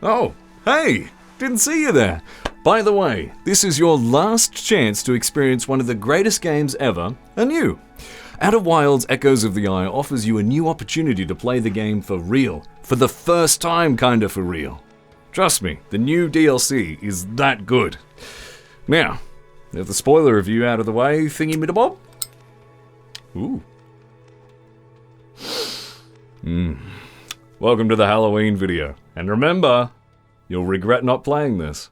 Oh, hey, didn't see you there. By the way, this is your last chance to experience one of the greatest games ever, anew. Outer Wilds Echoes of the Eye offers you a new opportunity to play the game for real, for the first time kinda for real. Trust me, the new DLC is that good. Now, with the spoiler review out of the way, thingy-middabob? Ooh. Welcome to the Halloween video. And remember, you'll regret not playing this.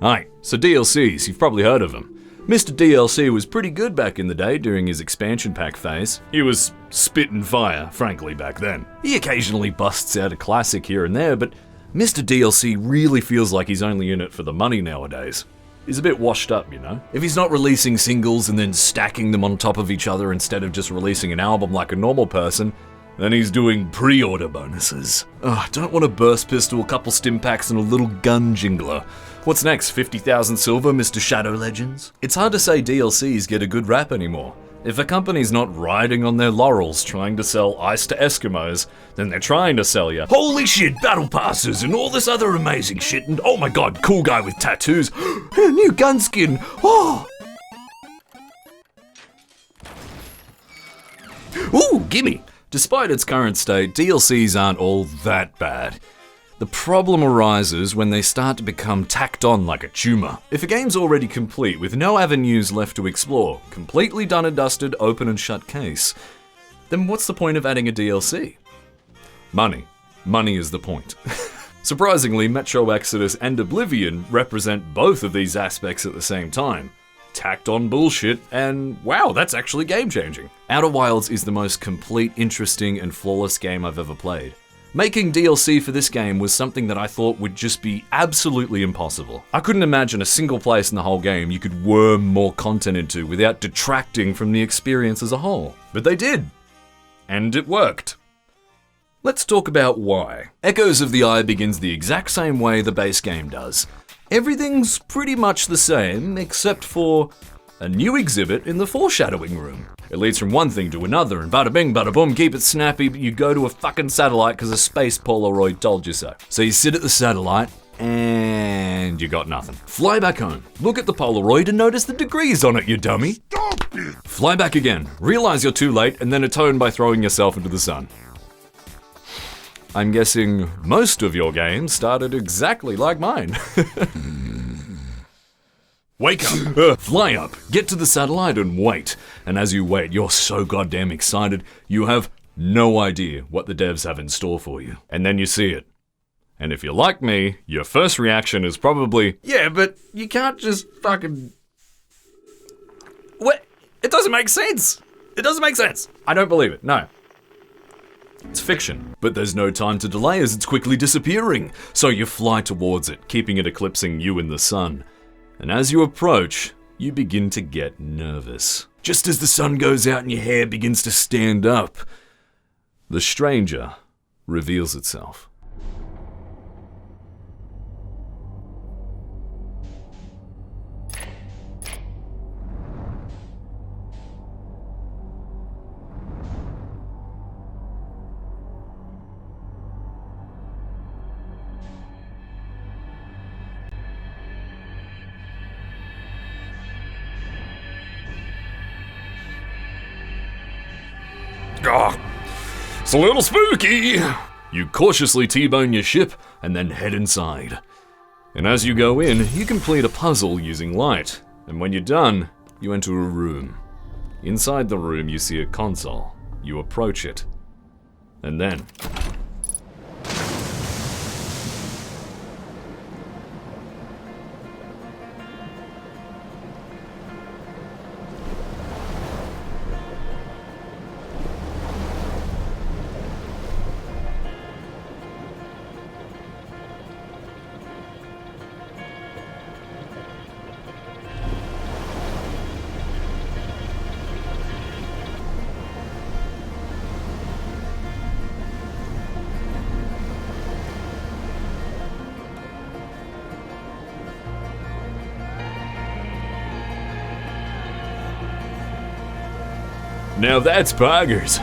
Alright, so DLCs, you've probably heard of them. Mr. DLC was pretty good back in the day during his expansion pack phase. He was spittin' fire, frankly, back then. He occasionally busts out a classic here and there, but Mr. DLC really feels like he's only in it for the money nowadays. He's a bit washed up, you know? If he's not releasing singles and then stacking them on top of each other instead of just releasing an album like a normal person, then he's doing pre-order bonuses. Don't want a burst pistol, a couple stim packs, and a little gun jingler. What's next, 50,000 silver, Mr. Shadow Legends? It's hard to say DLCs get a good rap anymore. If a company's not riding on their laurels trying to sell ice to Eskimos, then they're trying to sell you holy shit, battle passes and all this other amazing shit, and oh my god, cool guy with tattoos, new gun skin, oh! Ooh, gimme! Despite its current state, DLCs aren't all that bad. The problem arises when they start to become tacked on like a tumour. If a game's already complete with no avenues left to explore, completely done and dusted, open and shut case, then what's the point of adding a DLC? Money. Money is the point. Surprisingly, Metro Exodus and Oblivion represent both of these aspects at the same time. Tacked on bullshit, and wow, that's actually game-changing. Outer Wilds is the most complete, interesting, and flawless game I've ever played. Making DLC for this game was something that I thought would just be absolutely impossible. I couldn't imagine a single place in the whole game you could worm more content into without detracting from the experience as a whole. But they did. And it worked. Let's talk about why. Echoes of the Eye begins the exact same way the base game does. Everything's pretty much the same, except for a new exhibit in the foreshadowing room. It leads from one thing to another, and bada bing, bada boom, keep it snappy, but you go to a fucking satellite because a space Polaroid told you so. So you sit at the satellite, and you got nothing. Fly back home, look at the Polaroid and notice the degrees on it, you dummy. Stop it! Fly back again, realize you're too late, and then atone by throwing yourself into the sun. I'm guessing most of your games started exactly like mine. Wake up, fly up, get to the satellite and wait. And as you wait, you're so goddamn excited, you have no idea what the devs have in store for you. And then you see it. And if you're like me, your first reaction is probably, yeah, but you can't just fucking... What? It doesn't make sense. It doesn't make sense. I don't believe it, no. It's fiction, but there's no time to delay as it's quickly disappearing. So you fly towards it, keeping it eclipsing you in the sun. And as you approach, you begin to get nervous. Just as the sun goes out and your hair begins to stand up, the stranger reveals itself. It's a little spooky. You cautiously T-bone your ship and then head inside. And as you go in, you complete a puzzle using light. And when you're done, you enter a room. Inside the room, you see a console. You approach it. And then... Now that's poggers.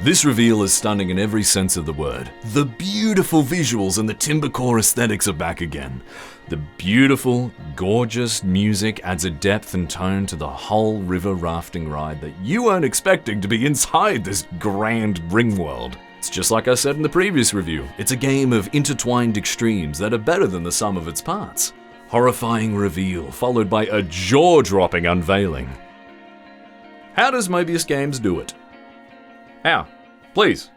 This reveal is stunning in every sense of the word. The beautiful visuals and the timbercore aesthetics are back again. The beautiful, gorgeous music adds a depth and tone to the whole river rafting ride that you weren't expecting to be inside this grand ring world. It's just like I said in the previous review, it's a game of intertwined extremes that are better than the sum of its parts. Horrifying reveal followed by a jaw-dropping unveiling. How does Mobius Games do it? How? Please.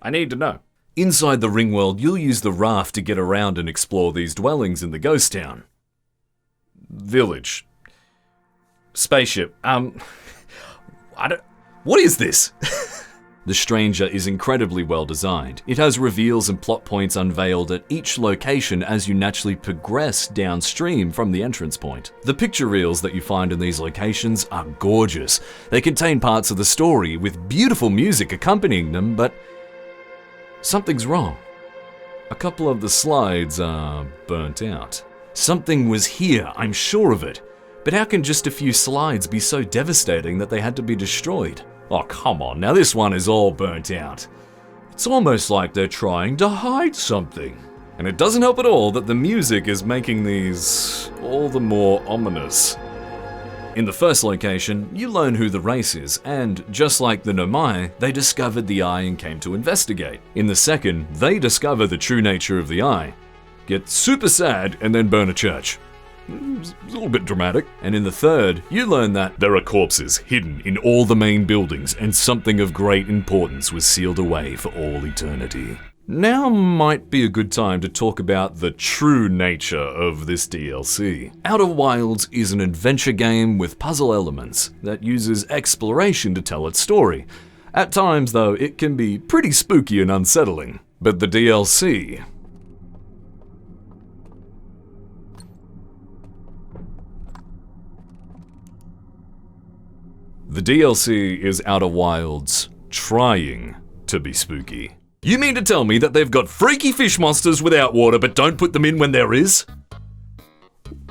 I need to know. Inside the ring world, you'll use the raft to get around and explore these dwellings in the ghost town. Village. Spaceship. What is this? The Stranger is incredibly well designed. It has reveals and plot points unveiled at each location as you naturally progress downstream from the entrance point. The picture reels that you find in these locations are gorgeous. They contain parts of the story with beautiful music accompanying them, but something's wrong. A couple of the slides are burnt out. Something was here, I'm sure of it. But how can just a few slides be so devastating that they had to be destroyed? Oh, come on, now this one is all burnt out. It's almost like they're trying to hide something. And it doesn't help at all that the music is making these all the more ominous. In the first location, you learn who the race is, and just like the Nomai, they discovered the eye and came to investigate. In the second, they discover the true nature of the eye, get super sad, and then burn a church. It's a little bit dramatic. And in the third, you learn that there are corpses hidden in all the main buildings and something of great importance was sealed away for all eternity. Now might be a good time to talk about the true nature of this DLC. Outer Wilds is an adventure game with puzzle elements that uses exploration to tell its story. At times, though, it can be pretty spooky and unsettling. But the DLC... The DLC is Outer Wilds trying to be spooky. You mean to tell me that they've got freaky fish monsters without water but don't put them in when there is?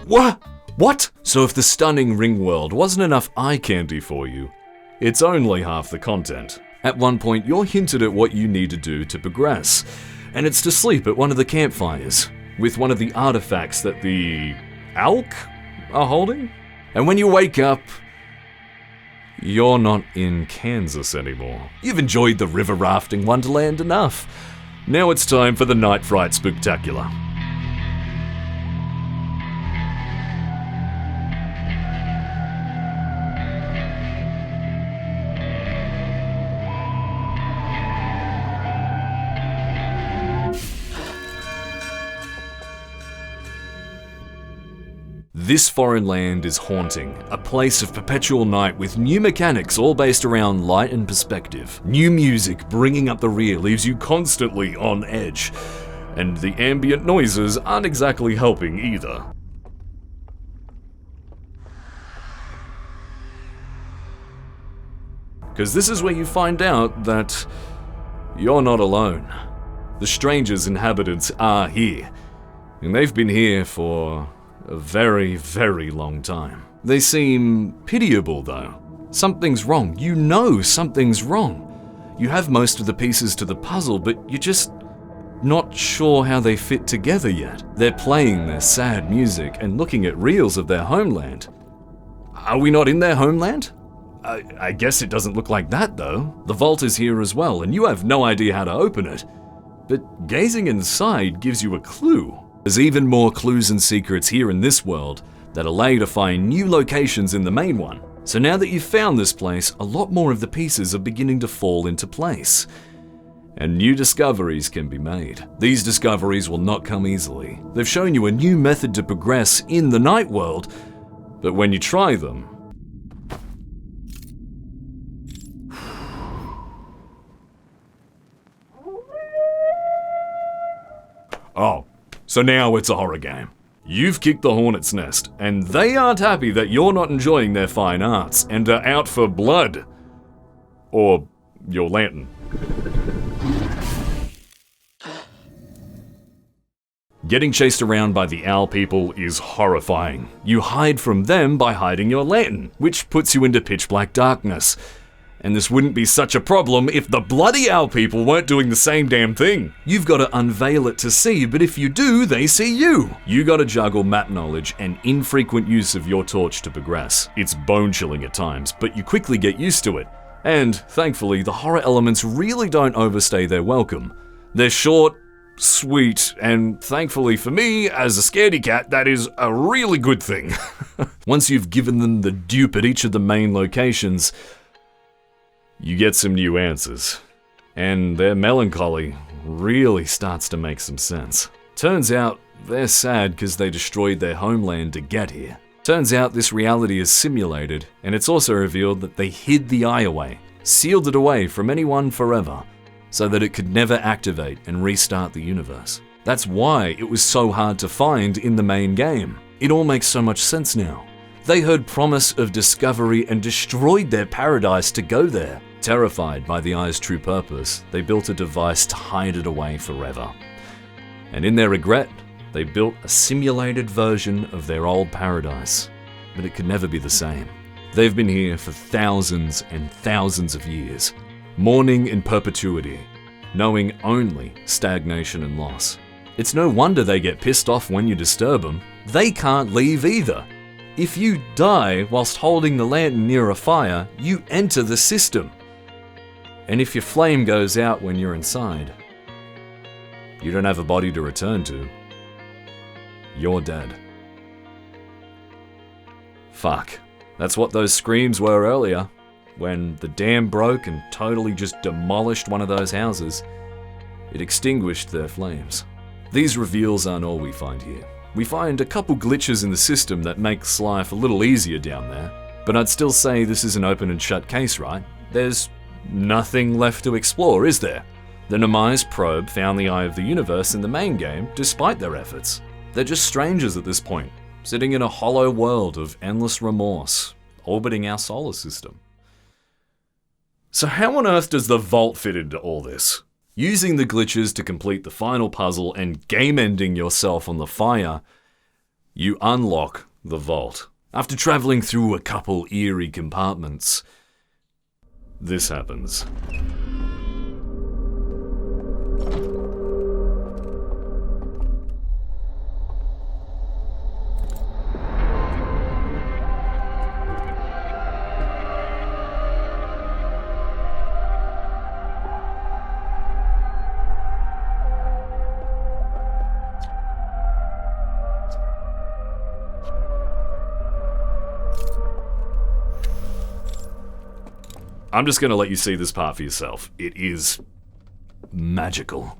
What? So if the stunning ring world wasn't enough eye candy for you, it's only half the content. At one point, you're hinted at what you need to do to progress, and it's to sleep at one of the campfires with one of the artifacts that the Alk are holding. And when you wake up, you're not in Kansas anymore. You've enjoyed the river rafting wonderland enough. Now it's time for the Night Fright Spooktacular. This foreign land is haunting, a place of perpetual night with new mechanics all based around light and perspective. New music bringing up the rear leaves you constantly on edge, and the ambient noises aren't exactly helping either. Because this is where you find out that you're not alone. The Stranger's inhabitants are here, and they've been here for a very, very long time. They seem pitiable though. Something's wrong. You know something's wrong. You have most of the pieces to the puzzle, but you're just not sure how they fit together yet. They're playing their sad music and looking at reels of their homeland. Are we not in their homeland? I guess it doesn't look like that though. The vault is here as well, and you have no idea how to open it. But gazing inside gives you a clue. There's even more clues and secrets here in this world that allow you to find new locations in the main one. So now that you've found this place, a lot more of the pieces are beginning to fall into place. And new discoveries can be made. These discoveries will not come easily. They've shown you a new method to progress in the night world, but when you try them, oh, so now it's a horror game. You've kicked the hornet's nest, and they aren't happy that you're not enjoying their fine arts and are out for blood. Or your lantern. Getting chased around by the owl people is horrifying. You hide from them by hiding your lantern, which puts you into pitch black darkness. And this wouldn't be such a problem if the bloody owl people weren't doing the same damn thing. You've got to unveil it to see, but if you do, they see you. You got to juggle map knowledge and infrequent use of your torch to progress. It's bone-chilling at times, but you quickly get used to it. And, thankfully, the horror elements really don't overstay their welcome. They're short, sweet, and thankfully for me, as a scaredy cat, that is a really good thing. Once you've given them the dupe at each of the main locations, you get some new answers, and their melancholy really starts to make some sense. Turns out, they're sad because they destroyed their homeland to get here. Turns out this reality is simulated, and it's also revealed that they hid the eye away, sealed it away from anyone forever, so that it could never activate and restart the universe. That's why it was so hard to find in the main game. It all makes so much sense now. They heard promise of discovery and destroyed their paradise to go there. Terrified by the eye's true purpose, they built a device to hide it away forever. And in their regret, they built a simulated version of their old paradise, but it could never be the same. They've been here for thousands and thousands of years, mourning in perpetuity, knowing only stagnation and loss. It's no wonder they get pissed off when you disturb them. They can't leave either. If you die whilst holding the lantern near a fire, you enter the system. And if your flame goes out when you're inside, you don't have a body to return to. You're dead. Fuck. That's what those screams were earlier, when the dam broke and totally just demolished one of those houses. It extinguished their flames. These reveals aren't all we find here. We find a couple glitches in the system that makes life a little easier down there, but I'd still say this is an open and shut case, right? There's nothing left to explore, is there? The Nemesis probe found the eye of the universe in the main game, despite their efforts. They're just strangers at this point, sitting in a hollow world of endless remorse, orbiting our solar system. So how on earth does the vault fit into all this? Using the glitches to complete the final puzzle and game-ending yourself on the fire, you unlock the vault. After traveling through a couple eerie compartments, this happens. I'm just going to let you see this part for yourself. It is magical.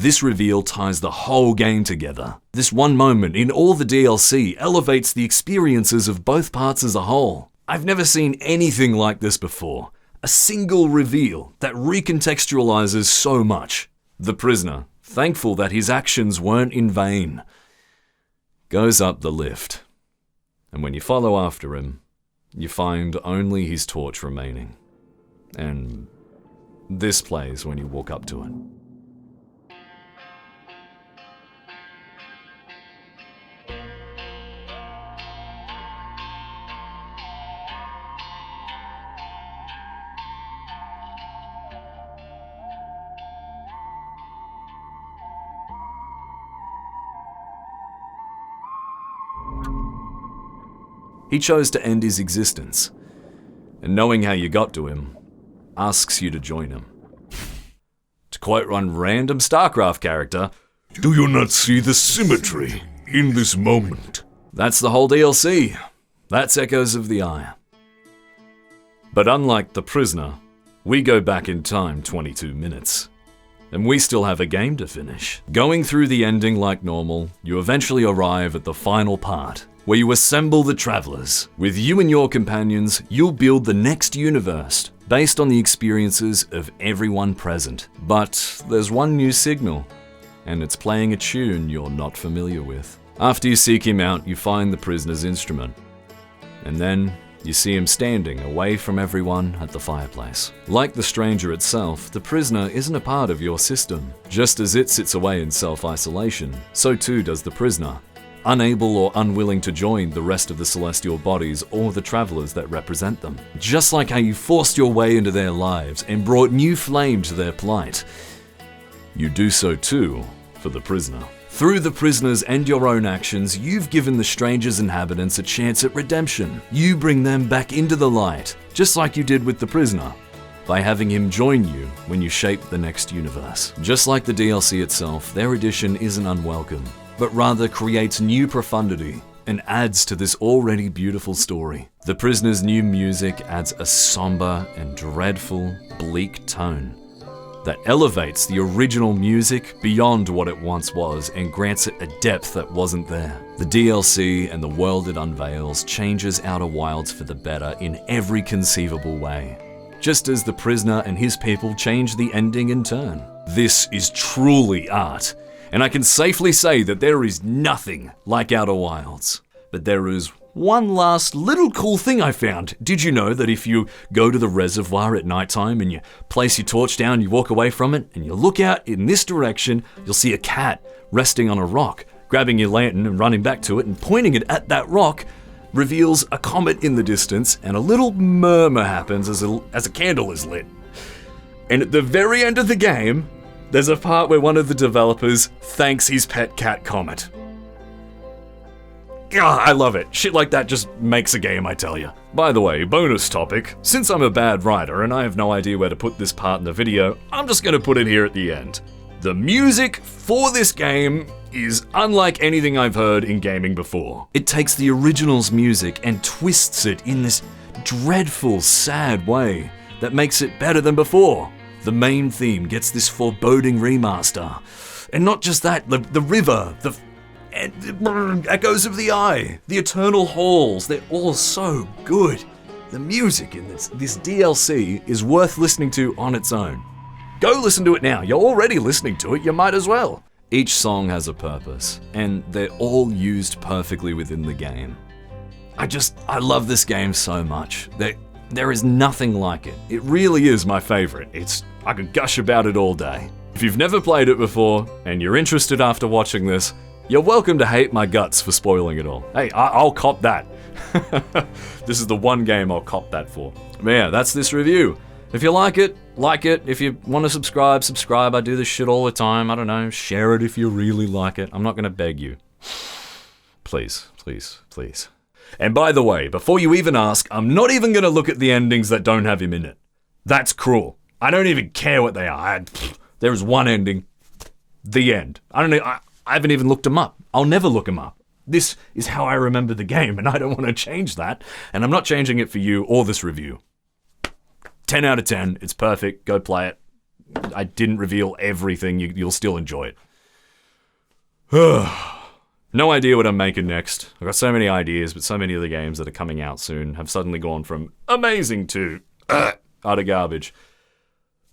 This reveal ties the whole game together. This one moment in all the DLC elevates the experiences of both parts as a whole. I've never seen anything like this before. A single reveal that recontextualizes so much. The prisoner, thankful that his actions weren't in vain, goes up the lift. And when you follow after him, you find only his torch remaining. And this plays when you walk up to it. He chose to end his existence, and knowing how you got to him, asks you to join him. To quote one random StarCraft character, "Do you not see the symmetry in this moment?" That's the whole DLC. That's Echoes of the Eye. But unlike the prisoner, we go back in time 22 minutes. And we still have a game to finish. Going through the ending like normal, you eventually arrive at the final part, where you assemble the travelers. With you and your companions, you'll build the next universe, based on the experiences of everyone present. But there's one new signal, and it's playing a tune you're not familiar with. After you seek him out, you find the prisoner's instrument. And then you see him standing away from everyone at the fireplace. Like the stranger itself, the prisoner isn't a part of your system. Just as it sits away in self-isolation, so too does the prisoner, unable or unwilling to join the rest of the celestial bodies or the travelers that represent them. Just like how you forced your way into their lives and brought new flame to their plight, you do so too for the prisoner. Through the prisoners and your own actions, you've given the stranger's inhabitants a chance at redemption. You bring them back into the light, just like you did with the prisoner, by having him join you when you shape the next universe. Just like the DLC itself, their addition isn't unwelcome, but rather creates new profundity and adds to this already beautiful story. The prisoner's new music adds a somber and dreadful, bleak tone that elevates the original music beyond what it once was and grants it a depth that wasn't there. The DLC and the world it unveils changes Outer Wilds for the better in every conceivable way, just as the prisoner and his people change the ending in turn. This is truly art, and I can safely say that there is nothing like Outer Wilds. But there is one last little cool thing I found. Did you know that if you go to the reservoir at nighttime and you place your torch down, you walk away from it, and you look out in this direction, you'll see a cat resting on a rock, grabbing your lantern and running back to it and pointing it at that rock reveals a comet in the distance, and a little murmur happens as a candle is lit. And at the very end of the game, there's a part where one of the developers thanks his pet cat Comet. I love it. Shit like that just makes a game, I tell you. By the way, bonus topic. Since I'm a bad writer and I have no idea where to put this part in the video, I'm just gonna put it here at the end. The music for this game is unlike anything I've heard in gaming before. It takes the original's music and twists it in this dreadful, sad way that makes it better than before. The main theme gets this foreboding remaster. And not just that, the river, the Echoes of the Eye, the Eternal Halls, they're all so good. The music in this DLC is worth listening to on its own. Go listen to it now. You're already listening to it, you might as well. Each song has a purpose, and they're all used perfectly within the game. I love this game so much. There is nothing like it. It really is my favorite. I could gush about it all day. If you've never played it before, and you're interested after watching this, you're welcome to hate my guts for spoiling it all. Hey, I'll cop that. This is the one game I'll cop that for. But yeah, that's this review. If you like it, like it. If you want to subscribe, subscribe. I do this shit all the time. I don't know, share it if you really like it. I'm not gonna beg you. Please, please, please. And by the way, before you even ask, I'm not even gonna look at the endings that don't have him in it. That's cruel. I don't even care what they are. There is one ending. The end. I haven't even looked them up. I'll never look them up. This is how I remember the game, and I don't want to change that. And I'm not changing it for you or this review. 10 out of 10. It's perfect. Go play it. I didn't reveal everything. You'll still enjoy it. No idea what I'm making next. I've got so many ideas, but so many of the games that are coming out soon have suddenly gone from amazing to utter garbage.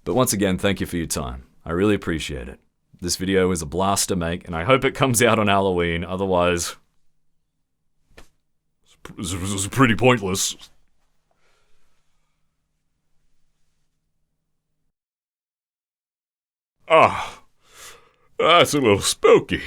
But once again, thank you for your time. I really appreciate it. This video is a blast to make, and I hope it comes out on Halloween. Otherwise, It's pretty pointless. Ah, that's a little spooky.